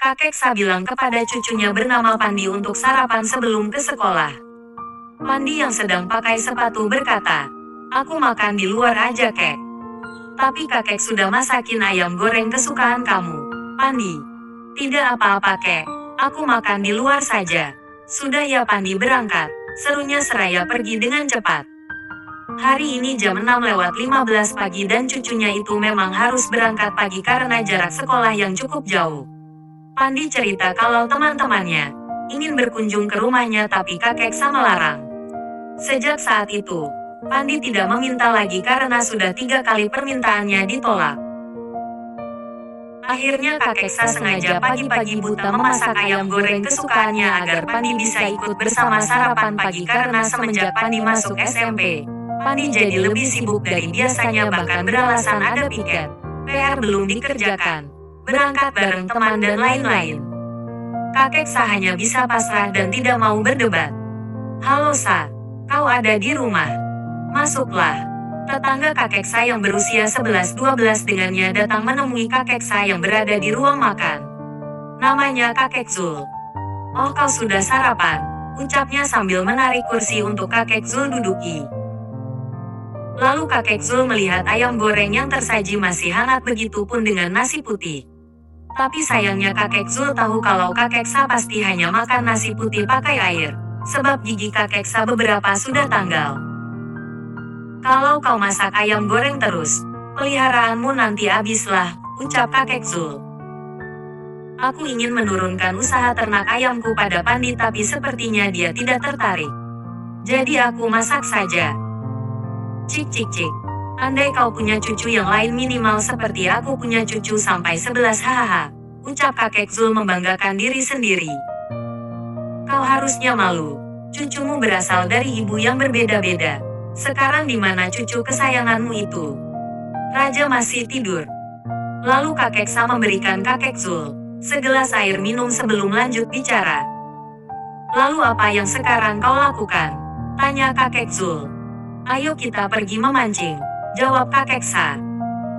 Kakek Sa bilang kepada cucunya bernama Pandi untuk sarapan sebelum ke sekolah. Pandi yang sedang pakai sepatu berkata, "Aku makan di luar aja, Kek." "Tapi kakek sudah masakin ayam goreng kesukaan kamu, Pandi." "Tidak apa-apa, Kek. Aku makan di luar saja." "Sudah ya, Pandi berangkat," serunya seraya pergi dengan cepat. Hari ini jam 6:15 pagi dan cucunya itu memang harus berangkat pagi karena jarak sekolah yang cukup jauh. Pandi cerita kalau teman-temannya ingin berkunjung ke rumahnya tapi kakek Sa melarang. Sejak saat itu, Pandi tidak meminta lagi karena sudah 3 kali permintaannya ditolak. Akhirnya kakek Sa sengaja pagi-pagi buta memasak ayam goreng kesukaannya agar Pandi bisa ikut bersama sarapan pagi karena semenjak Pandi masuk SMP, Pandi jadi lebih sibuk dari biasanya bahkan beralasan ada piket, PR belum dikerjakan, berangkat bareng teman dan lain-lain. Kakek Sa hanya bisa pasrah dan tidak mau berdebat. "Halo Sa, kau ada di rumah? Masuklah." Tetangga kakek Sa yang berusia 11-12 dengannya datang menemui kakek Sa yang berada di ruang makan. Namanya kakek Zul. "Oh, kau sudah sarapan?" ucapnya sambil menarik kursi untuk kakek Zul duduki. Lalu kakek Zul melihat ayam goreng yang tersaji masih hangat begitu pun dengan nasi putih. Tapi sayangnya kakek Zul tahu kalau kakek Sa pasti hanya makan nasi putih pakai air, sebab gigi kakek Sa beberapa sudah tanggal. "Kalau kau masak ayam goreng terus, peliharaanmu nanti habislah," ucap kakek Zul. "Aku ingin menurunkan usaha ternak ayamku pada Pandi tapi sepertinya dia tidak tertarik. Jadi aku masak saja." "Cik cik cik. Andai kau punya cucu yang lain minimal seperti aku punya cucu sampai 11 hahaha," ucap kakek Zul membanggakan diri sendiri. "Kau harusnya malu. Cucumu berasal dari ibu yang berbeda-beda. Sekarang di mana cucu kesayanganmu itu?" "Raja masih tidur." Lalu kakek Sa memberikan kakek Zul segelas air minum sebelum lanjut bicara. "Lalu apa yang sekarang kau lakukan?" tanya kakek Zul. "Ayo kita pergi memancing," jawab kakek Sa.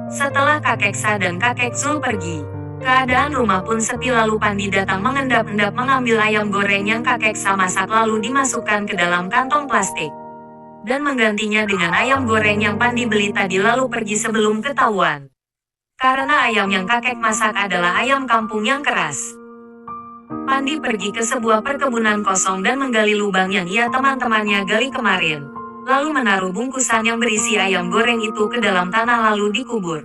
Setelah kakek Sa dan kakek Zul pergi, keadaan rumah pun sepi lalu Pandi datang mengendap-endap mengambil ayam goreng yang kakek Sa masak lalu dimasukkan ke dalam kantong plastik. Dan menggantinya dengan ayam goreng yang Pandi beli tadi lalu pergi sebelum ketahuan. Karena ayam yang kakek masak adalah ayam kampung yang keras. Pandi pergi ke sebuah perkebunan kosong dan menggali lubang yang teman-temannya gali kemarin. Lalu menaruh bungkusan yang berisi ayam goreng itu ke dalam tanah lalu dikubur.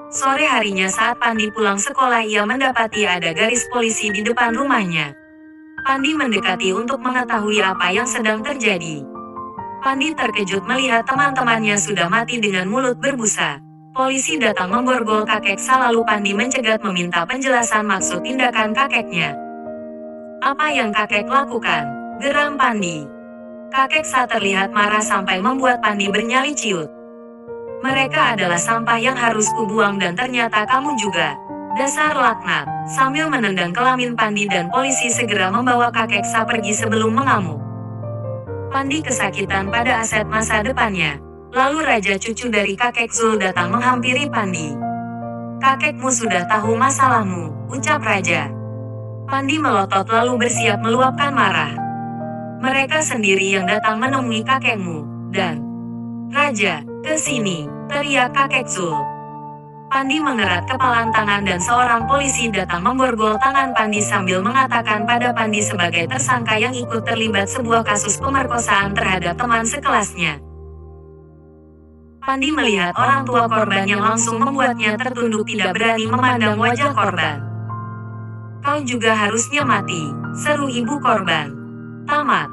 Sore harinya saat Pandi pulang sekolah ia mendapati ada garis polisi di depan rumahnya. Pandi mendekati untuk mengetahui apa yang sedang terjadi. Pandi terkejut melihat teman-temannya sudah mati dengan mulut berbusa. Polisi datang memborgol kakek Sa lalu Pandi mencegat meminta penjelasan maksud tindakan kakeknya. "Apa yang kakek lakukan?" geram Pandi. Kakek Sa terlihat marah sampai membuat Pandi bernyali ciut. "Mereka adalah sampah yang harus kubuang dan ternyata kamu juga. Dasar laknat." Sambil menendang kelamin Pandi dan polisi segera membawa kakek Sa pergi sebelum mengamuk. Pandi kesakitan pada aset masa depannya. Lalu raja cucu dari kakek Zul datang menghampiri Pandi. "Kakekmu sudah tahu masalahmu," ucap raja. Pandi melotot lalu bersiap meluapkan marah. "Mereka sendiri yang datang menemui kakekmu, dan..." "Raja, ke sini!" teriak kakek Zul. Pandi mengerat kepalan tangan dan seorang polisi datang memborgol tangan Pandi sambil mengatakan pada Pandi sebagai tersangka yang ikut terlibat sebuah kasus pemerkosaan terhadap teman sekelasnya. Pandi melihat orang tua korban yang langsung membuatnya tertunduk tidak berani memandang wajah korban. "Kau juga harusnya mati," seru ibu korban. Tamat.